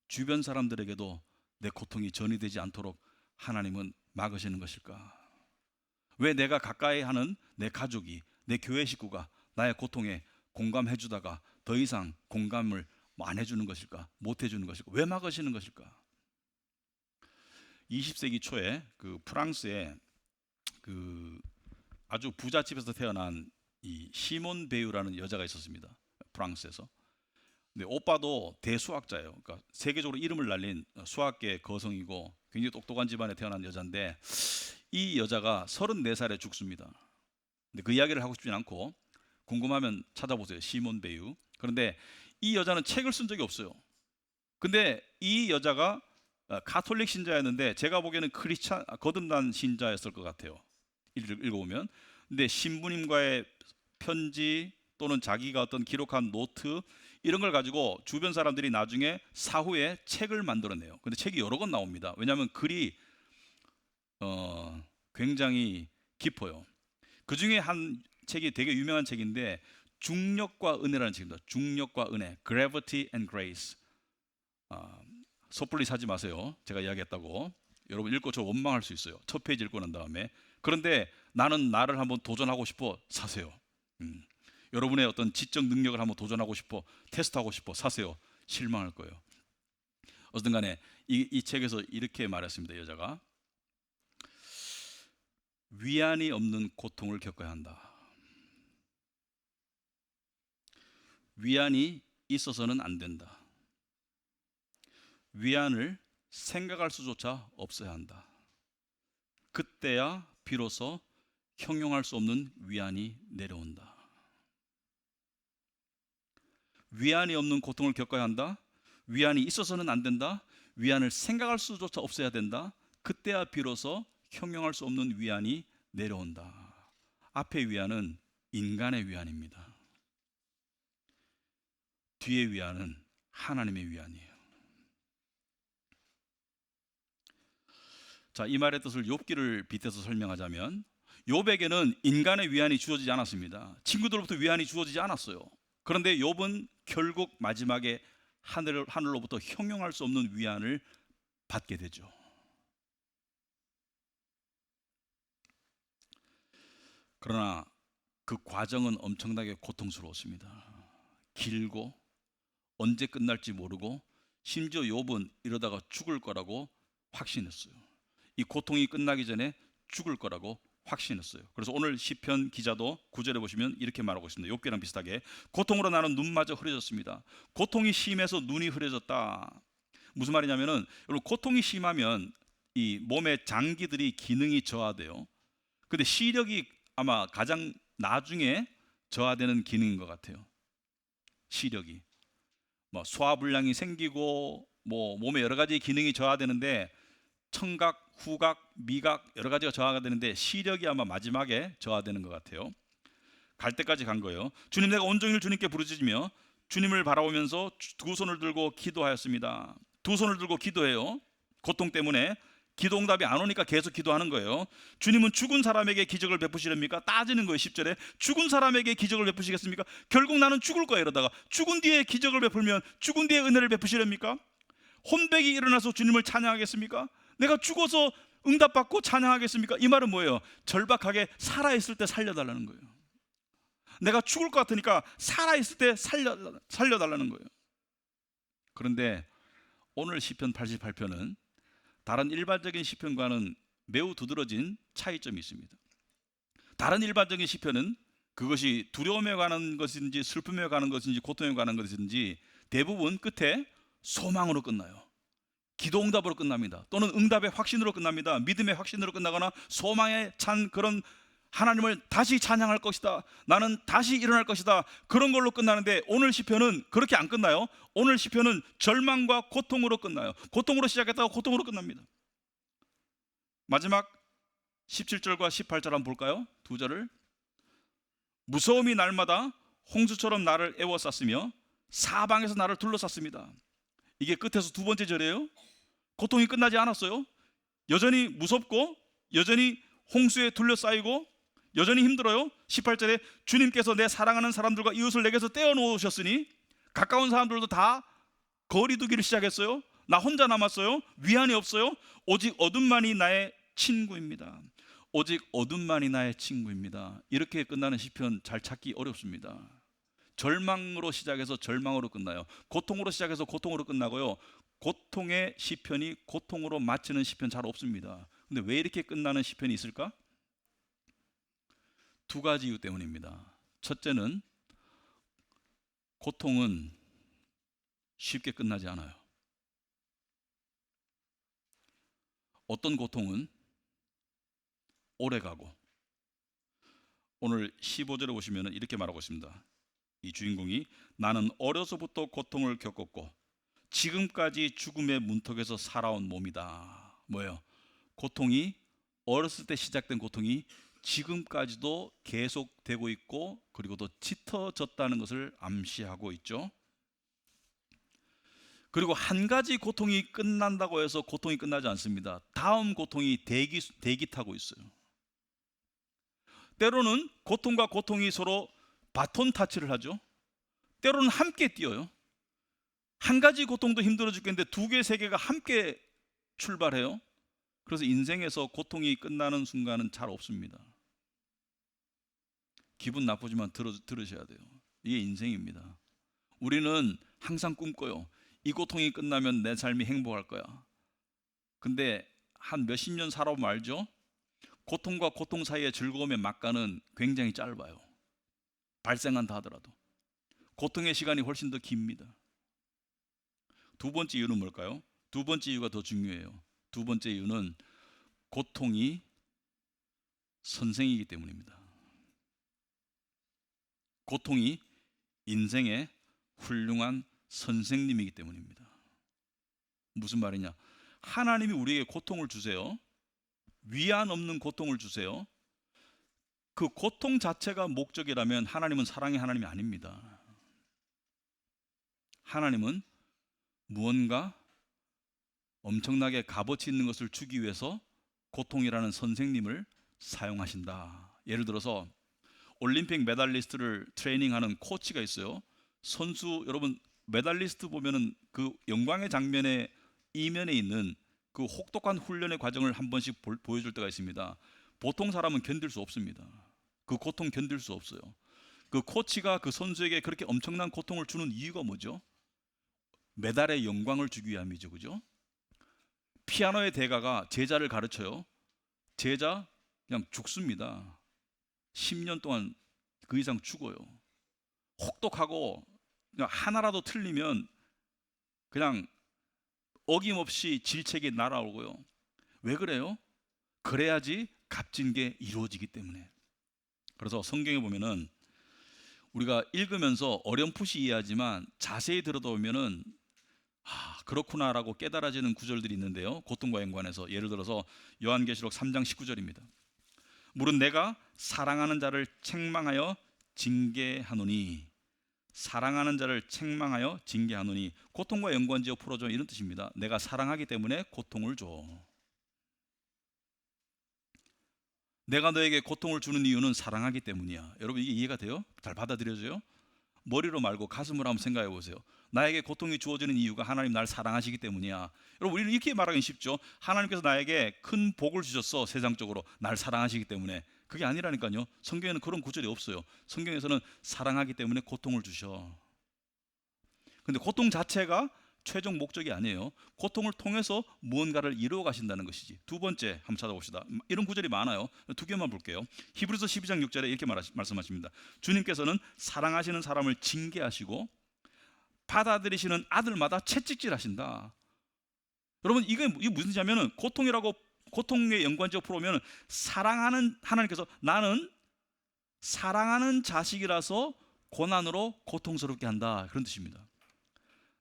주변 사람들에게도 내 고통이 전이되지 않도록 하나님은 막으시는 것일까? 왜 내가 가까이 하는 내 가족이, 내 교회 식구가 나의 고통에 공감해 주다가 더 이상 공감을 안 해주는 것일까? 못 해주는 것일까? 왜 막으시는 것일까? 20세기 초에 그 프랑스의 그 아주 부잣집에서 태어난 이 시몬 베유라는 여자가 있었습니다. 프랑스에서. 근데 오빠도 대수학자예요. 그러니까 세계적으로 이름을 날린 수학계 거성이고 굉장히 똑똑한 집안에 태어난 여자인데 이 여자가 34살에 죽습니다. 근데 그 이야기를 하고 싶진 않고 궁금하면 찾아보세요. 시몬 베유. 그런데 이 여자는 책을 쓴 적이 없어요. 근데 이 여자가 가톨릭 신자였는데 제가 보기에는 거듭난 신자였을 것 같아요. 읽어보면. 근데 신부님과의 편지 또는 자기가 어떤 기록한 노트 이런 걸 가지고 주변 사람들이 나중에 사후에 책을 만들어내요. 근데 책이 여러 권 나옵니다. 왜냐하면 글이 굉장히 깊어요. 그 중에 한 책이 되게 유명한 책인데 중력과 은혜라는 책입니다. 중력과 은혜, Gravity and Grace. 섣불리 사지 마세요. 제가 이야기했다고. 여러분 읽고 저 원망할 수 있어요. 첫 페이지 읽고 난 다음에. 그런데 나는 나를 한번 도전하고 싶어, 사세요. 여러분의 어떤 지적 능력을 한번 도전하고 싶어, 테스트하고 싶어, 사세요. 실망할 거예요. 어쨌든 간에 이 책에서 이렇게 말했습니다. 여자가 위안이 없는 고통을 겪어야 한다. 위안이 있어서는 안 된다. 위안을 생각할 수조차 없어야 한다. 그때야 비로소 형용할 수 없는 위안이 내려온다. 위안이 없는 고통을 겪어야 한다. 위안이 있어서는 안 된다. 위안을 생각할 수조차 없어야 된다. 그때야 비로소 형용할 수 없는 위안이 내려온다. 앞의 위안은 인간의 위안입니다. 뒤의 위안은 하나님의 위안이에요. 자, 이 말의 뜻을 욥기를 빗대서 설명하자면 욥에게는 인간의 위안이 주어지지 않았습니다. 친구들로부터 위안이 주어지지 않았어요. 그런데 욥은 결국 마지막에 하늘로부터 형용할 수 없는 위안을 받게 되죠. 그러나 그 과정은 엄청나게 고통스러웠습니다. 길고 언제 끝날지 모르고 심지어 욥은 이러다가 죽을 거라고 확신했어요. 이 고통이 끝나기 전에 죽을 거라고 확신했어요. 그래서 오늘 시편 기자도 9절에 보시면 이렇게 말하고 있습니다. 욥기랑 비슷하게 고통으로 나는 눈마저 흐려졌습니다. 고통이 심해서 눈이 흐려졌다. 무슨 말이냐면은 여러분, 고통이 심하면 이 몸의 장기들이 기능이 저하돼요. 근데 시력이 아마 가장 나중에 저하되는 기능인 것 같아요. 시력이 뭐 소화불량이 생기고 뭐 몸의 여러 가지 기능이 저하되는데 청각, 후각, 미각 여러 가지가 저하가 되는데 시력이 아마 마지막에 저하되는 것 같아요. 갈 때까지 간 거예요. 주님, 내가 온종일 주님께 부르짖으며 주님을 바라보면서 두 손을 들고 기도하였습니다. 두 손을 들고 기도해요. 고통 때문에 기도 응답이 안 오니까 계속 기도하는 거예요. 주님은 죽은 사람에게 기적을 베푸시렵니까? 따지는 거예요. 10절에 죽은 사람에게 기적을 베푸시겠습니까? 결국 나는 죽을 거야. 이러다가 죽은 뒤에 기적을 베풀면 죽은 뒤에 은혜를 베푸시렵니까? 혼백이 일어나서 주님을 찬양하겠습니까? 내가 죽어서 응답받고 찬양하겠습니까? 이 말은 뭐예요? 절박하게 살아있을 때 살려달라는 거예요. 내가 죽을 것 같으니까 살아있을 때 살려달라는 거예요. 그런데 오늘 시편 88편은 다른 일반적인 시편과는 매우 두드러진 차이점이 있습니다. 다른 일반적인 시편은 그것이 두려움에 관한 것인지 슬픔에 관한 것인지 고통에 관한 것인지 대부분 끝에 소망으로 끝나요. 기도 응답으로 끝납니다. 또는 응답의 확신으로 끝납니다. 믿음의 확신으로 끝나거나 소망에 찬 그런 하나님을 다시 찬양할 것이다, 나는 다시 일어날 것이다, 그런 걸로 끝나는데 오늘 시편은 그렇게 안 끝나요. 오늘 시편은 절망과 고통으로 끝나요. 고통으로 시작했다가 고통으로 끝납니다. 마지막 17절과 18절 한번 볼까요? 두 절을. 무서움이 날마다 홍수처럼 나를 에워쌌으며 사방에서 나를 둘러쌌습니다. 이게 끝에서 두 번째 절이에요. 고통이 끝나지 않았어요. 여전히 무섭고 여전히 홍수에 둘러싸이고 여전히 힘들어요. 18절에 주님께서 내 사랑하는 사람들과 이웃을 내게서 떼어놓으셨으니 가까운 사람들도 다 거리 두기를 시작했어요. 나 혼자 남았어요. 위안이 없어요. 오직 어둠만이 나의 친구입니다. 오직 어둠만이 나의 친구입니다. 이렇게 끝나는 시편 잘 찾기 어렵습니다. 절망으로 시작해서 절망으로 끝나요. 고통으로 시작해서 고통으로 끝나고요. 고통의 시편이 고통으로 마치는 시편 잘 없습니다. 근데 왜 이렇게 끝나는 시편이 있을까? 두 가지 이유 때문입니다. 첫째는 고통은 쉽게 끝나지 않아요. 어떤 고통은 오래가고, 오늘 15절에 보시면 이렇게 말하고 있습니다. 이 주인공이 나는 어려서부터 고통을 겪었고 지금까지 죽음의 문턱에서 살아온 몸이다. 뭐예요? 고통이 어렸을 때 시작된 고통이 지금까지도 계속되고 있고 그리고 또 짙어졌다는 것을 암시하고 있죠. 그리고 한 가지 고통이 끝난다고 해서 고통이 끝나지 않습니다. 다음 고통이 대기 타고 있어요. 때로는 고통과 고통이 서로 바톤 타치를 하죠. 때로는 함께 뛰어요. 한 가지 고통도 힘들어 죽겠는데 두 개, 세 개가 함께 출발해요. 그래서 인생에서 고통이 끝나는 순간은 잘 없습니다. 기분 나쁘지만 들으셔야 돼요. 이게 인생입니다. 우리는 항상 꿈꿔요. 이 고통이 끝나면 내 삶이 행복할 거야. 근데 한 몇십 년 살아보면 알죠? 고통과 고통 사이의 즐거움의 막간은 굉장히 짧아요. 발생한다 하더라도 고통의 시간이 훨씬 더 깁니다. 두 번째 이유는 뭘까요? 두 번째 이유가 더 중요해요. 두 번째 이유는 고통이 선생이기 때문입니다. 고통이 인생의 훌륭한 선생님이기 때문입니다. 무슨 말이냐? 하나님이 우리에게 고통을 주세요. 위안 없는 고통을 주세요. 그 고통 자체가 목적이라면 하나님은 사랑의 하나님이 아닙니다. 하나님은 무언가 엄청나게 값어치 있는 것을 주기 위해서 고통이라는 선생님을 사용하신다. 예를 들어서 올림픽 메달리스트를 트레이닝하는 코치가 있어요. 선수 여러분 메달리스트 보면은 그 영광의 장면의 이면에 있는 그 혹독한 훈련의 과정을 한 번씩 보여줄 때가 있습니다. 보통 사람은 견딜 수 없습니다. 그 고통 견딜 수 없어요. 그 코치가 그 선수에게 그렇게 엄청난 고통을 주는 이유가 뭐죠? 메달의 영광을 주기 위함이죠. 그죠? 피아노의 대가가 제자를 가르쳐요. 제자 그냥 죽습니다. 10년 동안 그 이상 죽어요. 혹독하고 그냥 하나라도 틀리면 그냥 어김없이 질책이 날아오고요. 왜 그래요? 그래야지 값진 게 이루어지기 때문에. 그래서 성경에 보면은 우리가 읽으면서 어렴풋이 이해하지만 자세히 들여다보면은 그렇구나라고 깨달아지는 구절들이 있는데요. 고통과 연관해서 예를 들어서 요한계시록 3장 19절입니다. 물은 내가 사랑하는 자를 책망하여 징계하노니, 사랑하는 자를 책망하여 징계하노니, 고통과 연관지어 풀어줘, 이런 뜻입니다. 내가 사랑하기 때문에 고통을 줘. 내가 너에게 고통을 주는 이유는 사랑하기 때문이야. 여러분 이게 이해가 돼요? 잘 받아들여져요? 머리로 말고 가슴으로 한번 생각해 보세요. 나에게 고통이 주어지는 이유가 하나님 나를 사랑하시기 때문이야. 여러분 우리는 이렇게 말하기 쉽죠. 하나님께서 나에게 큰 복을 주셨어. 세상적으로 날 사랑하시기 때문에. 그게 아니라니까요. 성경에는 그런 구절이 없어요. 성경에서는 사랑하기 때문에 고통을 주셔. 근데 고통 자체가 최종 목적이 아니에요. 고통을 통해서 무언가를 이루어 가신다는 것이지. 두 번째 한번 찾아봅시다. 이런 구절이 많아요. 두 개만 볼게요. 히브리서 12장 6절에 이렇게 말씀하십니다. 주님께서는 사랑하시는 사람을 징계하시고 받아들이시는 아들마다 채찍질하신다. 여러분 이게 무슨 뜻이냐면은 고통이라고 고통의 연관적 풀어오면 사랑하는 하나님께서 나는 사랑하는 자식이라서 고난으로 고통스럽게 한다, 그런 뜻입니다.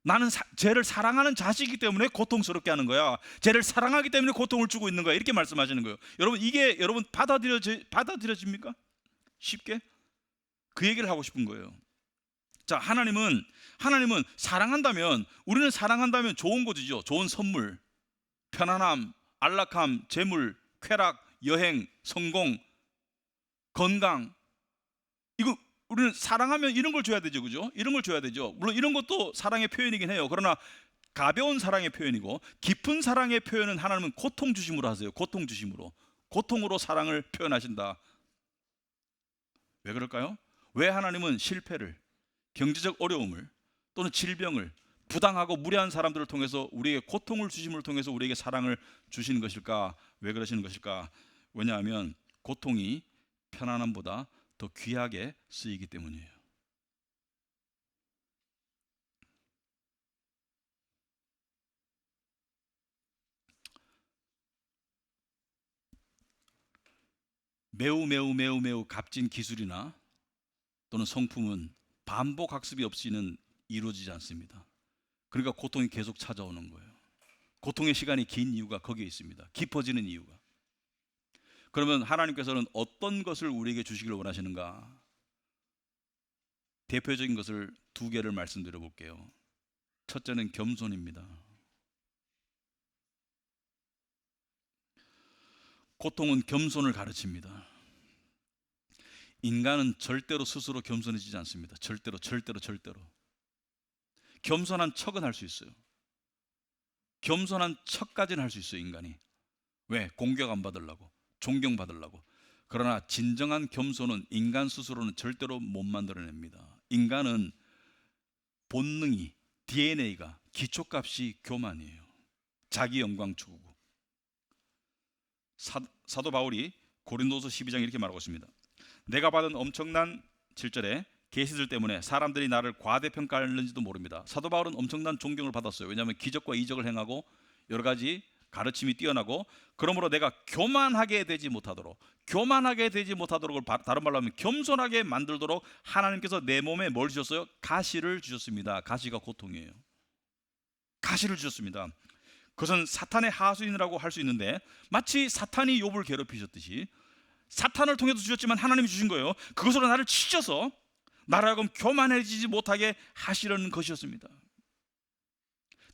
나는 쟤를 사랑하는 자식이기 때문에 고통스럽게 하는 거야. 쟤를 사랑하기 때문에 고통을 주고 있는 거야. 이렇게 말씀하시는 거예요. 여러분, 이게 여러분 받아들여집니까? 쉽게? 그 얘기를 하고 싶은 거예요. 자, 하나님은 사랑한다면, 우리는 사랑한다면 좋은 것이죠. 좋은 선물, 편안함, 안락함, 재물, 쾌락, 여행, 성공, 건강, 이거 우리는 사랑하면 이런 걸 줘야 되죠, 그죠? 이런 걸 줘야 되죠. 물론 이런 것도 사랑의 표현이긴 해요. 그러나 가벼운 사랑의 표현이고 깊은 사랑의 표현은 하나님은 고통 주심으로 하세요. 고통 주심으로, 고통으로 사랑을 표현하신다. 왜 그럴까요? 왜 하나님은 실패를, 경제적 어려움을, 또는 질병을, 부당하고 무례한 사람들을 통해서 우리에게 고통을 주심을 통해서 우리에게 사랑을 주시는 것일까? 왜 그러시는 것일까? 왜냐하면 고통이 편안함보다 더 귀하게 쓰이기 때문이에요. 매우 값진 기술이나 또는 성품은 반복 학습이 없이는 이루어지지 않습니다. 그러니까 고통이 계속 찾아오는 거예요. 고통의 시간이 긴 이유가 거기에 있습니다. 깊어지는 이유가. 그러면 하나님께서는 어떤 것을 우리에게 주시기를 원하시는가? 대표적인 것을 두 개를 말씀드려 볼게요. 첫째는 겸손입니다. 고통은 겸손을 가르칩니다. 인간은 절대로 스스로 겸손해지지 않습니다. 절대로. 겸손한 척은 할 수 있어요. 겸손한 척까지는 할 수 있어요, 인간이. 왜? 공격 안 받으려고, 존경받으려고. 그러나 진정한 겸손은 인간 스스로는 절대로 못 만들어냅니다. 인간은 본능이, DNA가 기초값이 교만이에요. 자기 영광 추구고. 사도 바울이 고린도서 12장 이렇게 말하고 있습니다. 내가 받은 엄청난 7절에 계시들 때문에 사람들이 나를 과대평가했는지도 모릅니다. 사도 바울은 엄청난 존경을 받았어요. 왜냐하면 기적과 이적을 행하고 여러 가지 가르침이 뛰어나고, 그러므로 내가 교만하게 되지 못하도록 다른 말로 하면 겸손하게 만들도록 하나님께서 내 몸에 뭘 주셨어요? 가시를 주셨습니다. 가시가 고통이에요. 가시를 주셨습니다. 그것은 사탄의 하수인이라고 할 수 있는데, 마치 사탄이 욥을 괴롭히셨듯이 사탄을 통해서 주셨지만 하나님이 주신 거예요. 그것으로 나를 치셔서 나를 하여금 교만해지지 못하게 하시려는 것이었습니다.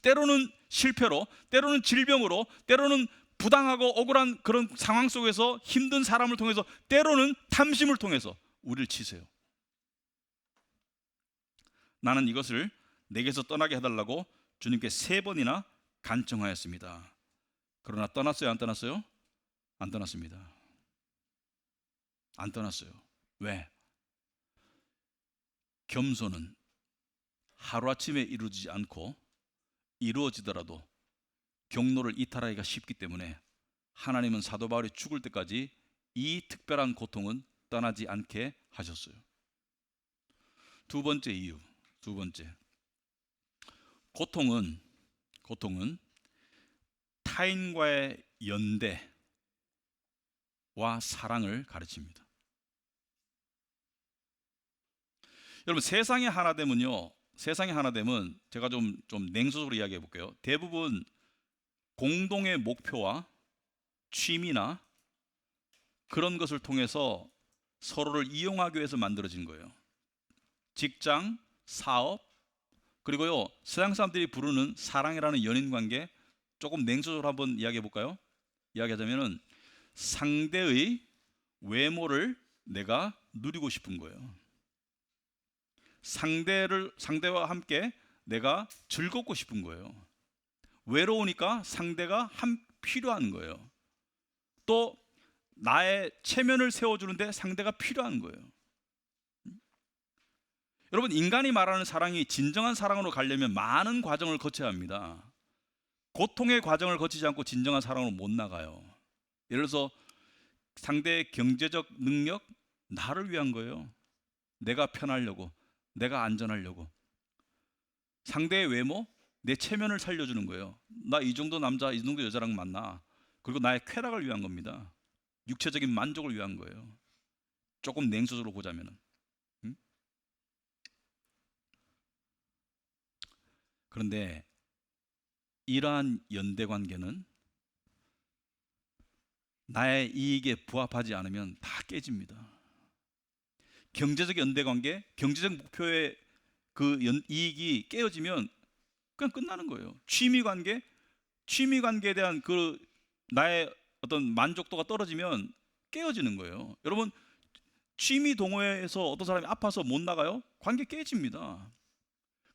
때로는 실패로, 때로는 질병으로, 때로는 부당하고 억울한 그런 상황 속에서 힘든 사람을 통해서, 때로는 탐심을 통해서 우리를 치세요. 나는 이것을 내게서 떠나게 해달라고 주님께 3번이나 간청하였습니다. 그러나 떠났어요, 안 떠났어요? 안 떠났습니다. 안 떠났어요. 왜? 겸손은 하루아침에 이루어지지 않고, 이루어지더라도 경로를 이탈하기가 쉽기 때문에 하나님은 사도 바울이 죽을 때까지 이 특별한 고통은 떠나지 않게 하셨어요. 두 번째 이유, 고통은 타인과의 연대와 사랑을 가르칩니다. 여러분, 세상에 하나 되면 제가 좀 냉소적으로 이야기해 볼게요. 대부분 공동의 목표와 취미나 그런 것을 통해서 서로를 이용하기 위해서 만들어진 거예요. 직장, 사업, 그리고요 서양 사람들이 부르는 사랑이라는 연인 관계, 조금 냉소적으로 한번 이야기해 볼까요? 이야기하자면은 상대의 외모를 내가 누리고 싶은 거예요. 상대와 함께 내가 즐겁고 싶은 거예요. 외로우니까 상대가 필요한 거예요. 또 나의 체면을 세워주는데 상대가 필요한 거예요. 여러분, 인간이 말하는 사랑이 진정한 사랑으로 가려면 많은 과정을 거쳐야 합니다. 고통의 과정을 거치지 않고 진정한 사랑으로 못 나가요. 예를 들어서 상대의 경제적 능력, 나를 위한 거예요. 내가 편하려고, 내가 안전하려고. 상대의 외모, 내 체면을 살려주는 거예요. 나 이 정도 남자, 이 정도 여자랑 만나. 그리고 나의 쾌락을 위한 겁니다. 육체적인 만족을 위한 거예요. 조금 냉소적으로 보자면은. 그런데 이러한 연대 관계는 나의 이익에 부합하지 않으면 다 깨집니다. 경제적 연대 관계, 경제적 목표의 그 이익이 깨어지면 그냥 끝나는 거예요. 취미 관계에 대한 그 나의 어떤 만족도가 떨어지면 깨어지는 거예요. 여러분, 취미 동호회에서 어떤 사람이 아파서 못 나가요? 관계 깨집니다.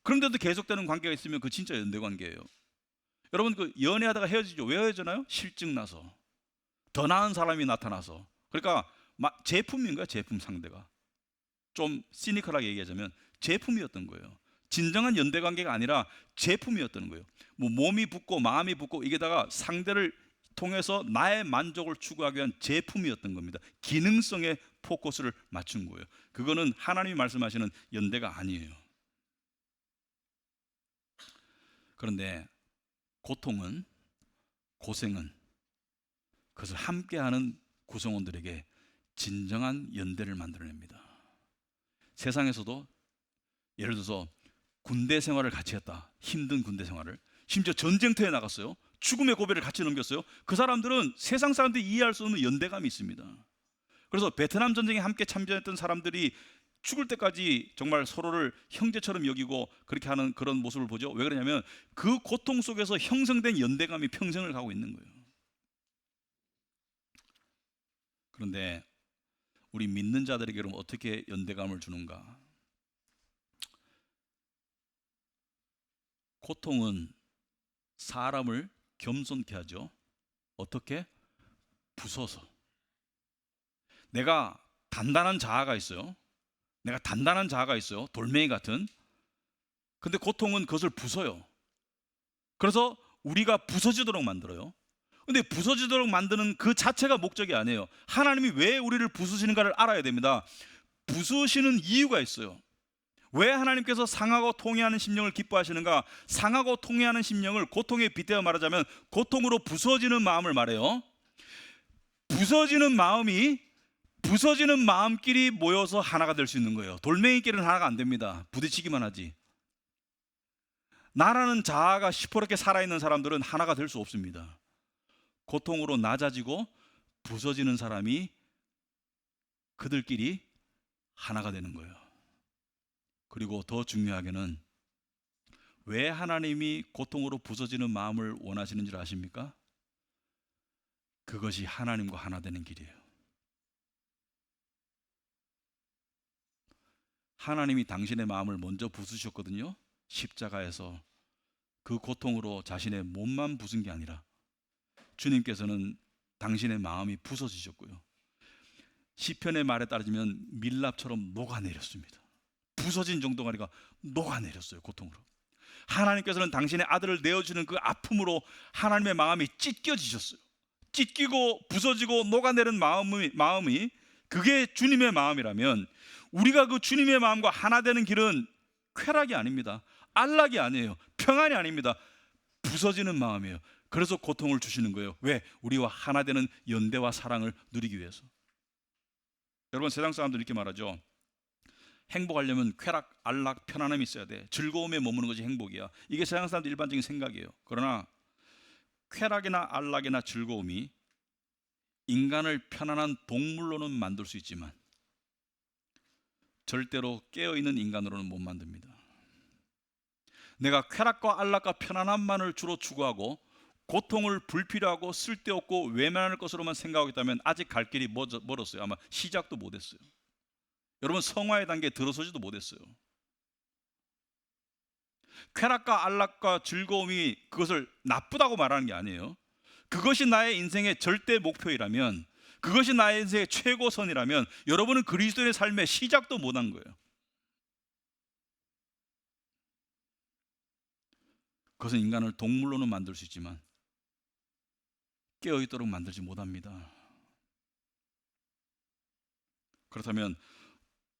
그런데도 계속되는 관계가 있으면 그 진짜 연대 관계예요. 여러분, 그 연애하다가 헤어지죠. 왜 헤어지나요? 실증 나서, 더 나은 사람이 나타나서. 그러니까 제품인 거야. 제품 상대가. 좀 시니컬하게 얘기하자면 제품이었던 거예요. 진정한 연대 관계가 아니라 제품이었던 거예요. 뭐 몸이 붙고 마음이 붙고 이게다가 상대를 통해서 나의 만족을 추구하기 위한 제품이었던 겁니다. 기능성에 포커스를 맞춘 거예요. 그거는 하나님이 말씀하시는 연대가 아니에요. 그런데 고통은, 고생은 그것을 함께하는 구성원들에게 진정한 연대를 만들어냅니다. 세상에서도 예를 들어서 군대 생활을 같이 했다. 힘든 군대 생활을. 심지어 전쟁터에 나갔어요. 죽음의 고비를 같이 넘겼어요. 그 사람들은 세상 사람들이 이해할 수 없는 연대감이 있습니다. 그래서 베트남 전쟁에 함께 참전했던 사람들이 죽을 때까지 정말 서로를 형제처럼 여기고 그렇게 하는 그런 모습을 보죠. 왜 그러냐면 그 고통 속에서 형성된 연대감이 평생을 가고 있는 거예요. 그런데 우리 믿는 자들에게 그럼 어떻게 연대감을 주는가? 고통은 사람을 겸손케 하죠. 어떻게? 부숴서. 내가 단단한 자아가 있어요. 돌멩이 같은. 근데 고통은 그것을 부숴요. 그래서 우리가 부서지도록 만들어요. 근데 부서지도록 만드는 그 자체가 목적이 아니에요. 하나님이 왜 우리를 부수시는가를 알아야 됩니다. 부수시는 이유가 있어요. 왜 하나님께서 상하고 통회하는 심령을 기뻐하시는가? 상하고 통회하는 심령을 고통에 빗대어 말하자면 고통으로 부서지는 마음을 말해요. 부서지는 마음끼리 모여서 하나가 될 수 있는 거예요. 돌멩이끼리는 하나가 안 됩니다. 부딪히기만 하지. 나라는 자아가 시퍼렇게 살아있는 사람들은 하나가 될 수 없습니다. 고통으로 낮아지고 부서지는 사람이 그들끼리 하나가 되는 거예요. 그리고 더 중요하게는 왜 하나님이 고통으로 부서지는 마음을 원하시는 줄 아십니까? 그것이 하나님과 하나 되는 길이에요. 하나님이 당신의 마음을 먼저 부수셨거든요. 십자가에서. 그 고통으로 자신의 몸만 부순 게 아니라 주님께서는 당신의 마음이 부서지셨고요. 시편의 말에 따르면 밀랍처럼 녹아내렸습니다. 부서진 정도가 아니라 녹아내렸어요. 고통으로. 하나님께서는 당신의 아들을 내어주는 그 아픔으로 하나님의 마음이 찢겨지셨어요. 찢기고 부서지고 녹아내린 마음이 그게 주님의 마음이라면 우리가 그 주님의 마음과 하나 되는 길은 쾌락이 아닙니다. 안락이 아니에요. 평안이 아닙니다. 부서지는 마음이에요. 그래서 고통을 주시는 거예요. 왜? 우리와 하나 되는 연대와 사랑을 누리기 위해서. 여러분, 세상 사람들 이렇게 말하죠. 행복하려면 쾌락, 안락, 편안함이 있어야 돼. 즐거움에 머무는 것이 행복이야. 이게 세상 사람들 일반적인 생각이에요. 그러나 쾌락이나 안락이나 즐거움이 인간을 편안한 동물로는 만들 수 있지만 절대로 깨어있는 인간으로는 못 만듭니다. 내가 쾌락과 안락과 편안함만을 주로 추구하고 고통을 불필요하고 쓸데없고 외면할 것으로만 생각하고 있다면 아직 갈 길이 멀었어요. 아마 시작도 못했어요. 여러분, 성화의 단계에 들어서지도 못했어요. 쾌락과 안락과 즐거움이 그것을 나쁘다고 말하는 게 아니에요. 그것이 나의 인생의 절대 목표이라면, 그것이 나의 인생의 최고선이라면 여러분은 그리스도의 삶의 시작도 못한 거예요. 그것은 인간을 동물로는 만들 수 있지만 깨어있도록 만들지 못합니다. 그렇다면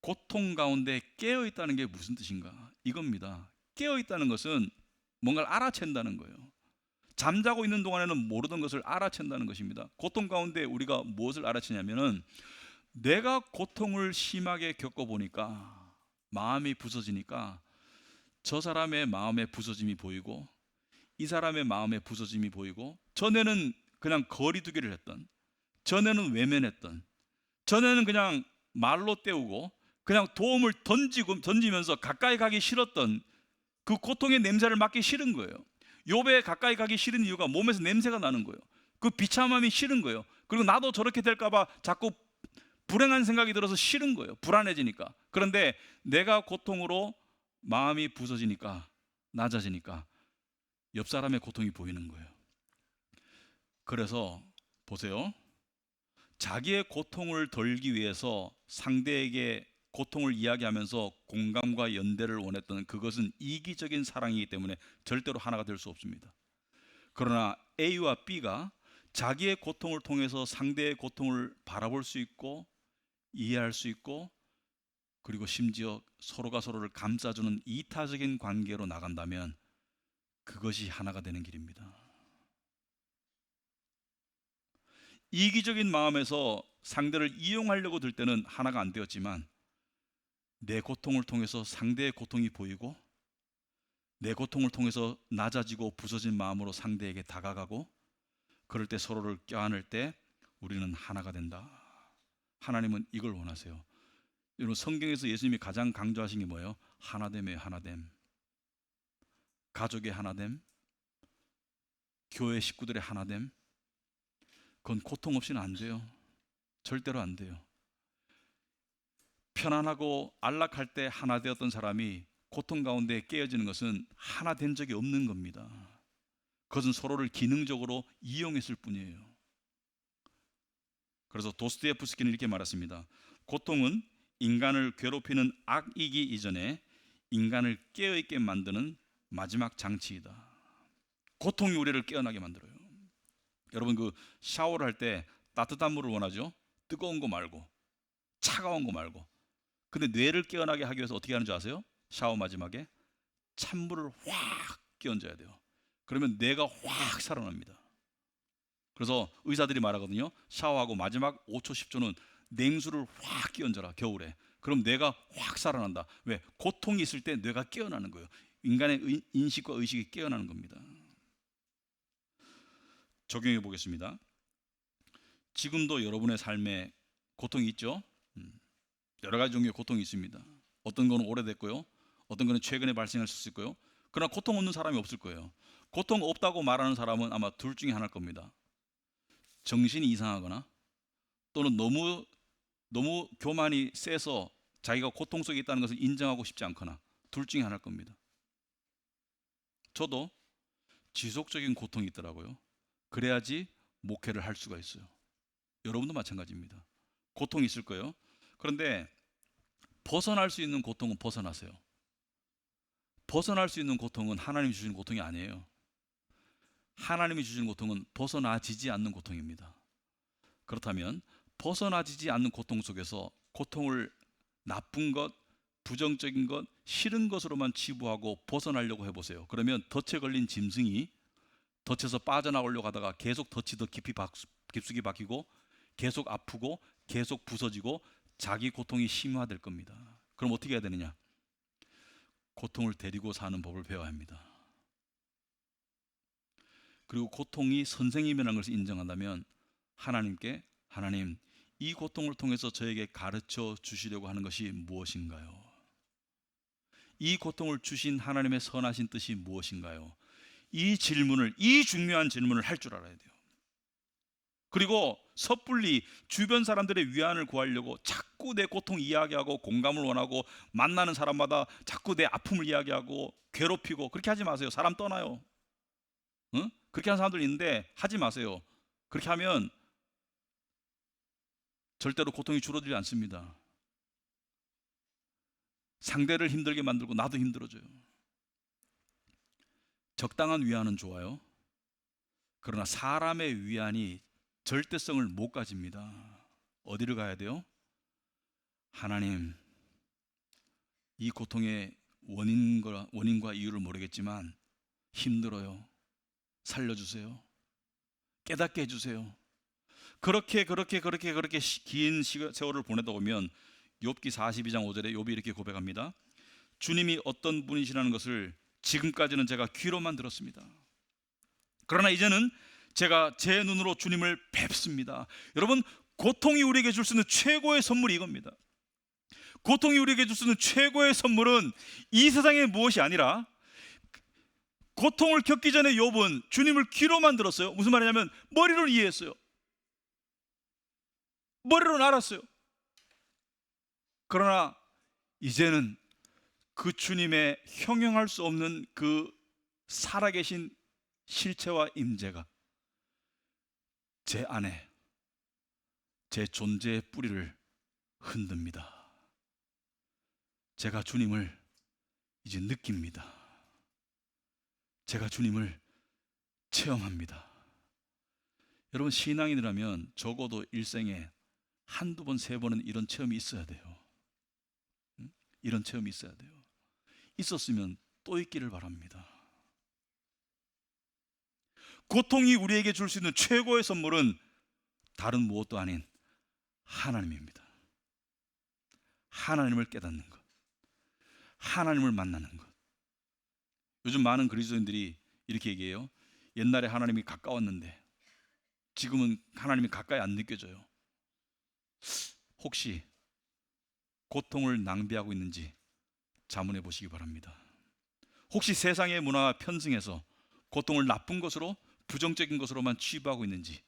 고통 가운데 깨어있다는 게 무슨 뜻인가? 이겁니다. 깨어있다는 것은 뭔가를 알아챈다는 거예요. 잠자고 있는 동안에는 모르던 것을 알아챈다는 것입니다. 고통 가운데 우리가 무엇을 알아채냐면은 내가 고통을 심하게 겪어보니까 마음이 부서지니까 저 사람의 마음의 부서짐이 보이고 이 사람의 마음의 부서짐이 보이고, 전에는 그냥 거리두기를 했던, 전에는 외면했던, 전에는 그냥 말로 때우고 그냥 도움을 던지면서 가까이 가기 싫었던 그 고통의 냄새를 맡기 싫은 거예요. 욥에 가까이 가기 싫은 이유가 몸에서 냄새가 나는 거예요. 그 비참함이 싫은 거예요. 그리고 나도 저렇게 될까봐 자꾸 불행한 생각이 들어서 싫은 거예요. 불안해지니까. 그런데 내가 고통으로 마음이 부서지니까, 낮아지니까 옆 사람의 고통이 보이는 거예요. 그래서 보세요. 자기의 고통을 덜기 위해서 상대에게 고통을 이야기하면서 공감과 연대를 원했던 그것은 이기적인 사랑이기 때문에 절대로 하나가 될 수 없습니다. 그러나 A와 B가 자기의 고통을 통해서 상대의 고통을 바라볼 수 있고 이해할 수 있고, 그리고 심지어 서로가 서로를 감싸주는 이타적인 관계로 나간다면 그것이 하나가 되는 길입니다. 이기적인 마음에서 상대를 이용하려고 들 때는 하나가 안 되었지만, 내 고통을 통해서 상대의 고통이 보이고 내 고통을 통해서 낮아지고 부서진 마음으로 상대에게 다가가고, 그럴 때 서로를 껴안을 때 우리는 하나가 된다. 하나님은 이걸 원하세요. 여러분, 성경에서 예수님이 가장 강조하신 게 뭐예요? 하나됨의 하나됨, 가족의 하나됨, 교회 식구들의 하나됨. 그건 고통 없이는 안 돼요. 절대로 안 돼요. 편안하고 안락할 때 하나 되었던 사람이 고통 가운데 깨어지는 것은 하나 된 적이 없는 겁니다. 그것은 서로를 기능적으로 이용했을 뿐이에요. 그래서 도스토옙스키는 이렇게 말했습니다. 고통은 인간을 괴롭히는 악이기 이전에 인간을 깨어있게 만드는 마지막 장치이다. 고통이 우리를 깨어나게 만들어요. 여러분, 그 샤워를 할 때 따뜻한 물을 원하죠? 뜨거운 거 말고, 차가운 거 말고. 근데 뇌를 깨어나게 하기 위해서 어떻게 하는 줄 아세요? 샤워 마지막에 찬물을 확 끼얹어야 돼요. 그러면 뇌가 확 살아납니다. 그래서 의사들이 말하거든요. 샤워하고 마지막 5초 10초는 냉수를 확 끼얹어라, 겨울에. 그럼 뇌가 확 살아난다. 왜? 고통이 있을 때 뇌가 깨어나는 거예요. 인간의 인식과 의식이 깨어나는 겁니다. 적용해 보겠습니다. 지금도 여러분의 삶에 고통이 있죠? 여러 가지 종류의 고통이 있습니다. 어떤 거는 오래됐고요, 어떤 거는 최근에 발생할 수 있고요. 그러나 고통 없는 사람이 없을 거예요. 고통 없다고 말하는 사람은 아마 둘 중에 하나일 겁니다. 정신이 이상하거나, 또는 너무 교만이 세서 자기가 고통 속에 있다는 것을 인정하고 싶지 않거나, 둘 중에 하나일 겁니다. 저도 지속적인 고통이 있더라고요. 그래야지 목회를 할 수가 있어요. 여러분도 마찬가지입니다. 고통이 있을 거예요. 그런데 벗어날 수 있는 고통은 벗어나세요. 벗어날 수 있는 고통은 하나님이 주시는 고통이 아니에요. 하나님이 주시는 고통은 벗어나지지 않는 고통입니다. 그렇다면 벗어나지지 않는 고통 속에서 고통을 나쁜 것, 부정적인 것, 싫은 것으로만 치부하고 벗어나려고 해보세요. 그러면 덫에 걸린 짐승이 덫에서 빠져나오려고 하다가 계속 덫이 더 깊숙이 박히고 계속 아프고 계속 부서지고 자기 고통이 심화될 겁니다. 그럼 어떻게 해야 되느냐? 고통을 데리고 사는 법을 배워야 합니다. 그리고 고통이 선생님이라는 것을 인정한다면 하나님께, 하나님, 이 고통을 통해서 저에게 가르쳐 주시려고 하는 것이 무엇인가요? 이 고통을 주신 하나님의 선하신 뜻이 무엇인가요? 이 중요한 질문을 할 줄 알아야 돼요. 그리고 섣불리 주변 사람들의 위안을 구하려고 자꾸 내 고통 이야기하고 공감을 원하고 만나는 사람마다 자꾸 내 아픔을 이야기하고 괴롭히고, 그렇게 하지 마세요. 사람 떠나요. 응? 그렇게 하는 사람들 있는데 하지 마세요. 그렇게 하면 절대로 고통이 줄어들지 않습니다. 상대를 힘들게 만들고 나도 힘들어져요. 적당한 위안은 좋아요. 그러나 사람의 위안이 절대성을 못 가집니다. 어디를 가야 돼요? 하나님, 이 고통의 원인과 이유를 모르겠지만 힘들어요. 살려주세요. 깨닫게 해주세요. 그렇게 긴 세월을 보내다 보면 욥기 42장 5절에 욥이 이렇게 고백합니다. 주님이 어떤 분이시라는 것을 지금까지는 제가 귀로만 들었습니다. 그러나 이제는 제가 제 눈으로 주님을 뵙습니다. 여러분, 고통이 우리에게 줄 수 있는 최고의 선물이 이겁니다. 고통이 우리에게 줄 수 있는 최고의 선물은 이 세상의 무엇이 아니라, 고통을 겪기 전에 욥은 주님을 귀로만 들었어요. 무슨 말이냐면 머리로 이해했어요. 머리로는 알았어요. 그러나 이제는 그 주님의 형용할 수 없는 그 살아계신 실체와 임재가 제 안에, 제 존재의 뿌리를 흔듭니다. 제가 주님을 이제 느낍니다. 제가 주님을 체험합니다. 여러분, 신앙인이라면 적어도 일생에 한두 번, 세 번은 이런 체험이 있어야 돼요. 이런 체험이 있어야 돼요. 있었으면 또 있기를 바랍니다. 고통이 우리에게 줄 수 있는 최고의 선물은 다른 무엇도 아닌 하나님입니다. 하나님을 깨닫는 것, 하나님을 만나는 것. 요즘 많은 그리스도인들이 이렇게 얘기해요. 옛날에 하나님이 가까웠는데 지금은 하나님이 가까이 안 느껴져요. 혹시 고통을 낭비하고 있는지 자문해 보시기 바랍니다. 혹시 세상의 문화와 편승해서 고통을 나쁜 것으로, 부정적인 것으로만 취급하고 있는지,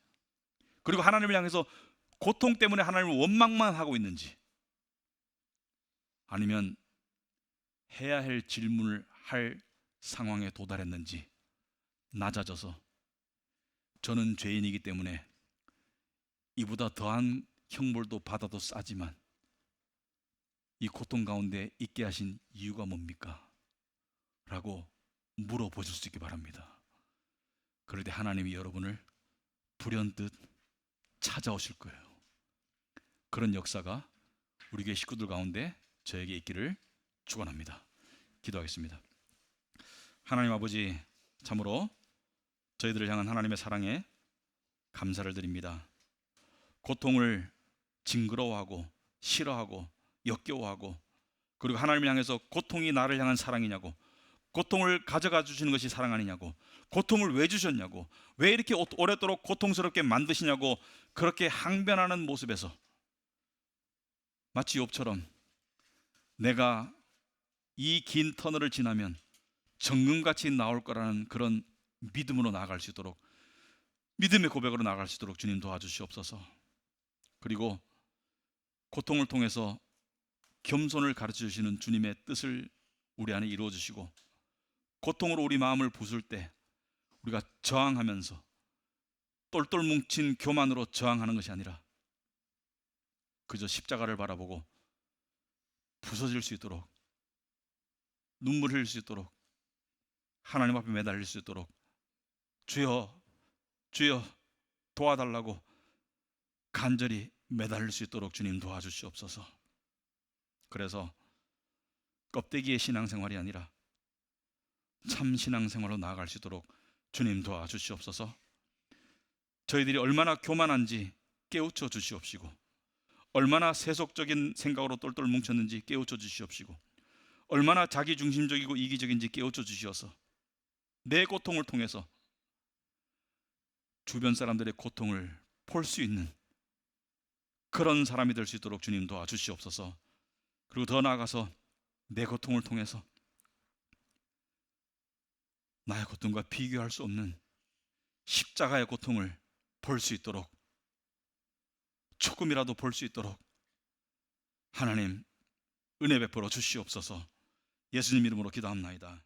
그리고 하나님을 향해서 고통 때문에 하나님을 원망만 하고 있는지, 아니면 해야 할 질문을 할 상황에 도달했는지 낮아져서 저는 죄인이기 때문에 이보다 더한 형벌도 받아도 싸지만 이 고통 가운데 있게 하신 이유가 뭡니까? 라고 물어보실 수 있기 바랍니다. 그럴 때 하나님이 여러분을 불현듯 찾아오실 거예요. 그런 역사가 우리 교회 식구들 가운데 저에게 있기를 축원합니다. 기도하겠습니다. 하나님 아버지, 참으로 저희들을 향한 하나님의 사랑에 감사를 드립니다. 고통을 징그러워하고 싫어하고 역겨워하고, 그리고 하나님을 향해서 고통이 나를 향한 사랑이냐고, 고통을 가져가 주시는 것이 사랑 아니냐고, 고통을 왜 주셨냐고, 왜 이렇게 오랫도록 고통스럽게 만드시냐고 그렇게 항변하는 모습에서 마치 욥처럼 내가 이 긴 터널을 지나면 정금같이 나올 거라는 그런 믿음으로 나아갈 수 있도록, 믿음의 고백으로 나아갈 수 있도록 주님 도와주시옵소서. 그리고 고통을 통해서 겸손을 가르쳐 주시는 주님의 뜻을 우리 안에 이루어 주시고, 고통으로 우리 마음을 부술 때 우리가 저항하면서 똘똘 뭉친 교만으로 저항하는 것이 아니라 그저 십자가를 바라보고 부서질 수 있도록, 눈물 흘릴 수 있도록, 하나님 앞에 매달릴 수 있도록 주여 주여 도와달라고 간절히 매달릴 수 있도록 주님 도와주시옵소서. 그래서 껍데기의 신앙생활이 아니라 참 신앙생활로 나아갈 수 있도록 주님 도와주시옵소서. 저희들이 얼마나 교만한지 깨우쳐 주시옵시고, 얼마나 세속적인 생각으로 똘똘 뭉쳤는지 깨우쳐 주시옵시고, 얼마나 자기중심적이고 이기적인지 깨우쳐 주시어서 내 고통을 통해서 주변 사람들의 고통을 볼 수 있는 그런 사람이 될 수 있도록 주님 도와주시옵소서. 그리고 더 나아가서 내 고통을 통해서 나의 고통과 비교할 수 없는 십자가의 고통을 볼 수 있도록, 조금이라도 볼 수 있도록 하나님 은혜 베풀어 주시옵소서. 예수님 이름으로 기도합나이다.